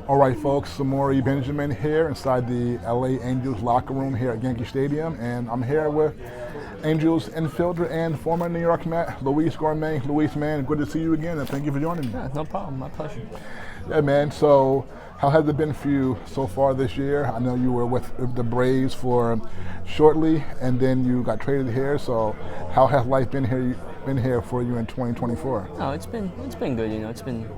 All right, folks, Samori Benjamin here inside the LA Angels locker room here at Yankee Stadium, and I'm here with Angels infielder and former New York Met, Luis Guillorme. Luis, man, good to see you again, and thank you for joining me. Yeah, no problem. My pleasure. Yeah, man, so how has it been for you so far this year? I know you were with the Braves for shortly, and then you got traded here, so how has life been here for you in 2024? No, it's been good. It's been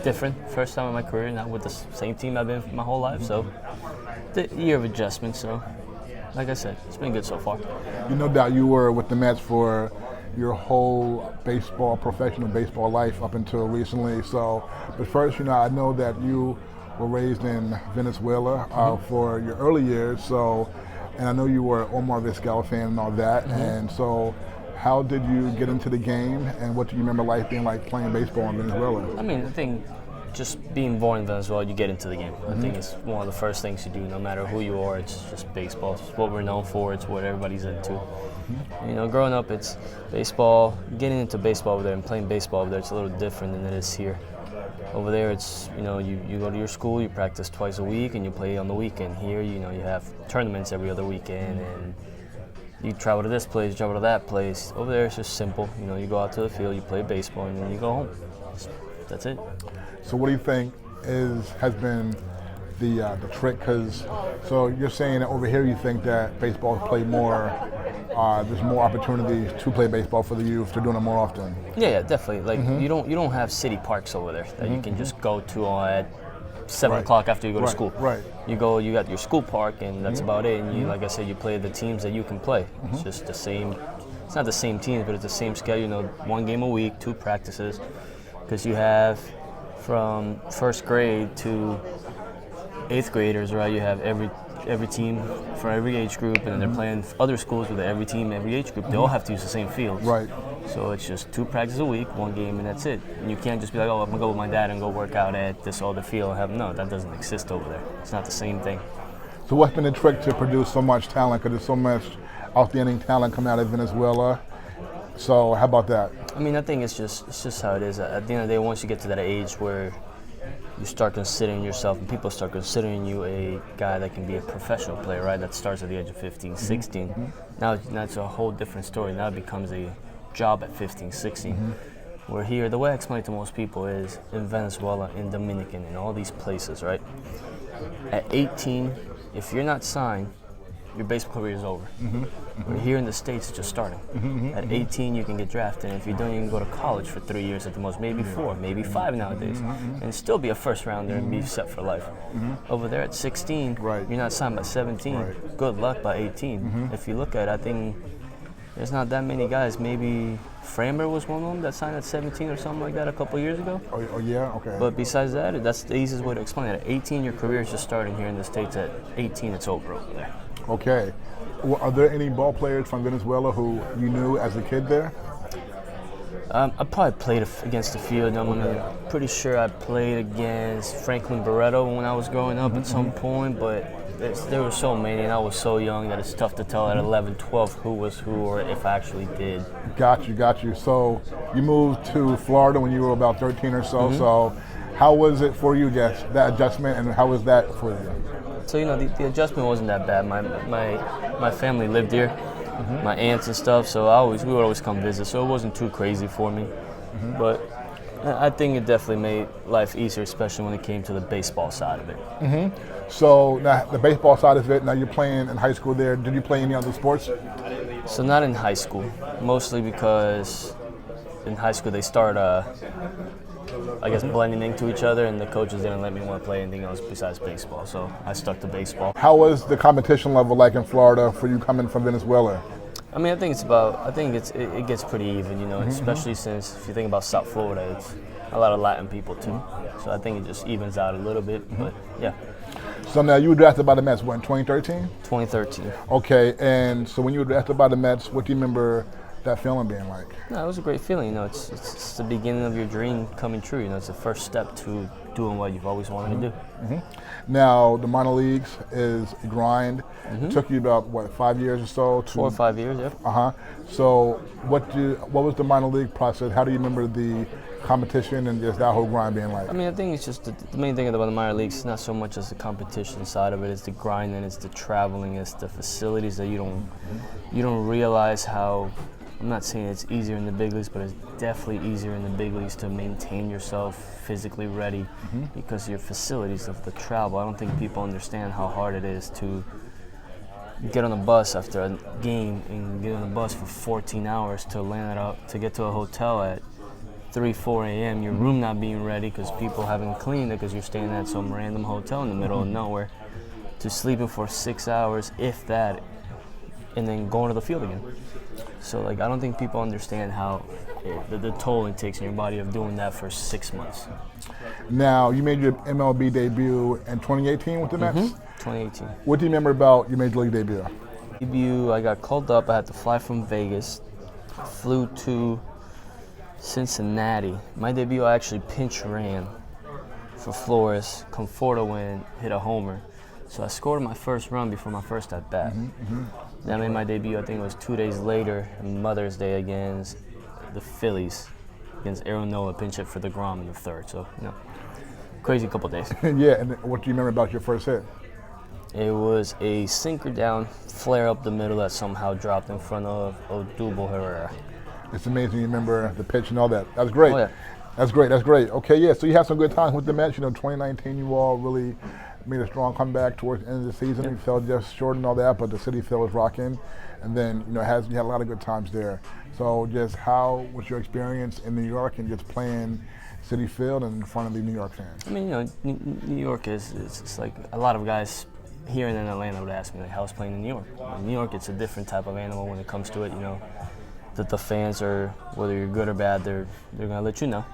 different. First time in my career, not with the same team I've been my whole life. So, the year of adjustment. So, like I said, it's been good so far. No doubt you were with the Mets for your whole professional baseball life up until recently. So, but first, I know that you were raised in Venezuela for your early years. So, and I know you were Omar Vizquel fan and all that. And so, how did you get into the game, and what do you remember life being like playing baseball in Venezuela? I mean, I think just being born in Venezuela, you get into the game. I think it's one of the first things you do, no matter who you are. It's just baseball. It's what we're known for. It's what everybody's into. Growing up, it's baseball. Getting into baseball over there and playing baseball over there, it's a little different than it is here. Over there, it's you go to your school, you practice twice a week, and you play on the weekend. Here, you have tournaments every other weekend, and you travel to this place, you travel to that place. Over there, it's just simple. You go out to the field, you play baseball, and then you go home. That's it. So what do you think has been the trick? So you're saying that over here you think that baseball is played more, there's more opportunities to play baseball for the youth. They're doing it more often. Yeah, definitely. Like you don't have city parks over there that you can just go to at 7 o'clock after you go to school. Right. You got your school park, and that's about it. And like I said, you play the teams that you can play. It's just the same. It's not the same teams, but it's the same schedule. 1 game a week, 2 practices, because you have from first grade to 8th graders, right? You have every team for every age group, and then they're playing other schools with every team, every age group. They all have to use the same fields. Right. So it's just 2 practices a week, 1 game, and that's it. And you can't just be like, oh, I'm gonna go with my dad and go work out at this other field. No, that doesn't exist over there. It's not the same thing. So what's been the trick to produce so much talent? Because there's so much outstanding talent coming out of Venezuela. So how about that? I mean, I think it's just how it is. At the end of the day, once you get to that age where you start considering yourself, and people start considering you a guy that can be a professional player, right? That starts at the age of 15, 16. Now it's a whole different story. Now it becomes a job at 15, 16. Where here, the way I explain it to most people is in Venezuela, in Dominican, in all these places, right? At 18, if you're not signed, your baseball career is over. Where here in the States, it's just starting. At 18, you can get drafted, and if you don't, you can go to college for 3 years at the most, maybe 4, maybe 5 nowadays, and still be a first rounder and be set for life. Over there at 16, you're not signed by 17. Good luck by 18. If you look at it, I think there's not that many guys. Maybe Framer was one of them that signed at 17 or something like that a couple years ago. Oh yeah? Okay. But besides that, that's the easiest way to explain it. At 18, your career is just starting here in the States. At 18, it's over there. Okay. Well, are there any ball players from Venezuela who you knew as a kid there? I probably played against a few of them. I'm pretty sure I played against Franklin Barreto when I was growing up at some point, but there were so many, and I was so young that it's tough to tell at 11, 12 who was who, or if I actually did. Got you. So you moved to Florida when you were about 13 or so. So how was it for you, Jess, that adjustment, and how was that for you? So the adjustment wasn't that bad. My family lived here, my aunts and stuff. So we would always come visit. So it wasn't too crazy for me, but I think it definitely made life easier, especially when it came to the baseball side of it. So now the baseball side of it. Now you're playing in high school there. Did you play any other sports? So not in high school, mostly because in high school they start blending into each other, and the coaches didn't let me want to play anything else besides baseball, so I stuck to baseball. How was the competition level like in Florida for you coming from Venezuela? I mean, it gets pretty even, especially since if you think about South Florida, it's a lot of Latin people too. So I think it just evens out a little bit, but yeah. So now you were drafted by the Mets, in 2013? 2013. Okay, and so when you were drafted by the Mets, what do you remember that feeling being like? No, it was a great feeling. It's the beginning of your dream coming true. It's the first step to doing what you've always wanted to do. Now the minor leagues is a grind. It took you about 5 years or so? 4 or 5 years, yeah. So what was the minor league process? How do you remember the competition and just that whole grind being like? I mean, I think it's just the main thing about the minor leagues. It's not so much as the competition side of it. It's the grinding, it's the traveling, it's the facilities that you don't realize how. I'm not saying it's easier in the big leagues, but it's definitely easier in the big leagues to maintain yourself physically ready because of your facilities of the travel. I don't think people understand how hard it is to get on a bus after a game and get on a bus for 14 hours to land up to get to a hotel at 3, 4 a.m. Your room not being ready because people haven't cleaned it because you're staying at some random hotel in the middle of nowhere, to sleeping for 6 hours, if that, and then going to the field again. So like, I don't think people understand how the toll it takes on your body of doing that for 6 months. Now, you made your MLB debut in 2018 with the Mets? 2018. What do you remember about your Major League debut? I got called up. I had to fly from Vegas, flew to Cincinnati. My debut, I actually pinch ran for Flores. Conforto hit a homer. So I scored my first run before my first at bat. Then I made my debut, I think it was 2 days later, Mother's Day against the Phillies, against Aaron Nola, pinch hit for the Guillorme in the third. So, crazy couple days. Yeah, and what do you remember about your first hit? It was a sinker down, flare up the middle that somehow dropped in front of Odubel Herrera. It's amazing you remember the pitch and all that. That's great. Oh, yeah. That's great. Okay, yeah, so you had some good times with the Mets. 2019 you all really made a strong comeback towards the end of the season. You fell just short and all that, but the city field was rocking. And then, you had a lot of good times there. So just how was your experience in New York and just playing Citi Field in front of the New York fans? I mean, New York it's like a lot of guys here in Atlanta would ask me, like, how's playing in New York? In New York, it's a different type of animal when it comes to it, that the fans are, whether you're good or bad, they're going to let you know.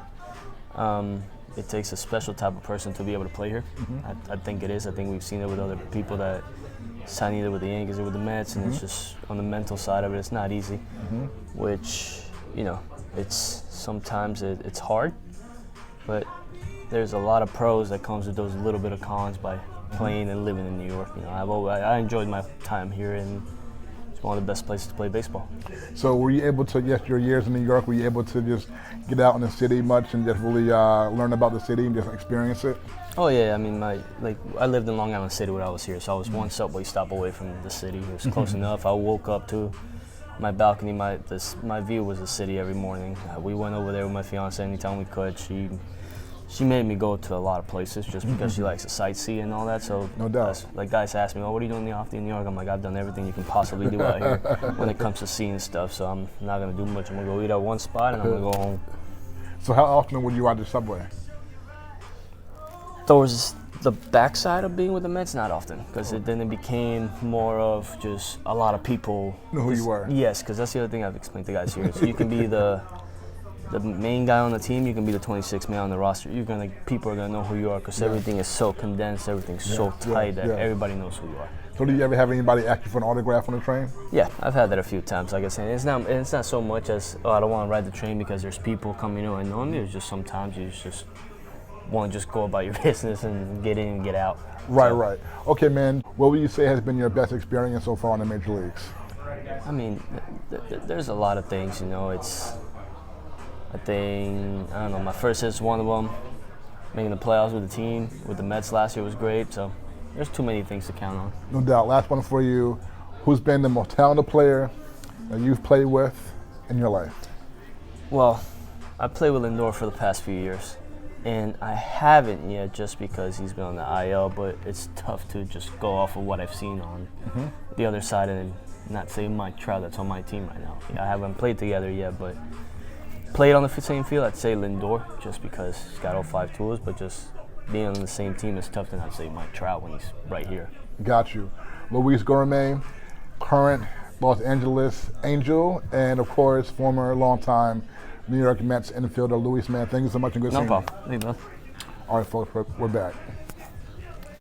It takes a special type of person to be able to play here. I think it is. I think we've seen it with other people that sign either with the Yankees or with the Mets, and it's just on the mental side of it, it's not easy, which, it's sometimes it's hard, but there's a lot of pros that comes with those little bit of cons by playing and living in New York. I enjoyed my time here, and it's one of the best places to play baseball. So were you able to, your years in New York, were you able to just get out in the city much and just really learn about the city and just experience it? Oh yeah, I mean, I lived in Long Island City when I was here, so I was one subway stop away from the city. It was close enough. I woke up to my balcony. My view was the city every morning. We went over there with my fiance anytime we could. She made me go to a lot of places just because she likes to sightsee and all that. So no doubt. Like, guys ask me, what are you doing in the off day in New York? I'm like, I've done everything you can possibly do out here when it comes to seeing stuff. So I'm not gonna do much. I'm gonna go eat at one spot and I'm gonna go home. So how often would you ride the subway? Towards the backside of being with the Mets, not often, because then it became more of just a lot of people know who you were. Yes, because that's the other thing I've explained to guys here. So you can be the main guy on the team, you can be the 26th man on the roster. People are gonna know who you are because everything is so condensed, everything's so tight that everybody knows who you are. So do you ever have anybody ask you for an autograph on the train? Yeah, I've had that a few times. Like I said, it's not so much as, I don't want to ride the train because there's people coming in and know me. It's just sometimes you just want to just go about your business and get in and get out. Right. Okay, man, what would you say has been your best experience so far in the major leagues? I mean, there's a lot of things, I don't know, my first hit's one of them. Making the playoffs with the team, with the Mets last year was great, so there's too many things to count on. No doubt. Last one for you. Who's been the most talented player that you've played with in your life? Well, I played with Lindor for the past few years, and I haven't yet just because he's been on the IL, but it's tough to just go off of what I've seen on the other side and not say Mike Trout that's on my team right now. I haven't played together yet, but played on the same field, I'd say Lindor, just because he's got all 5 tools, but just being on the same team is tough to not say Mike Trout when he's right here. Got you. Luis Guillorme, current Los Angeles Angel, and of course, former longtime New York Mets infielder Luis, man. Thank you so much and good seeing you. No problem. All right, folks, we're back.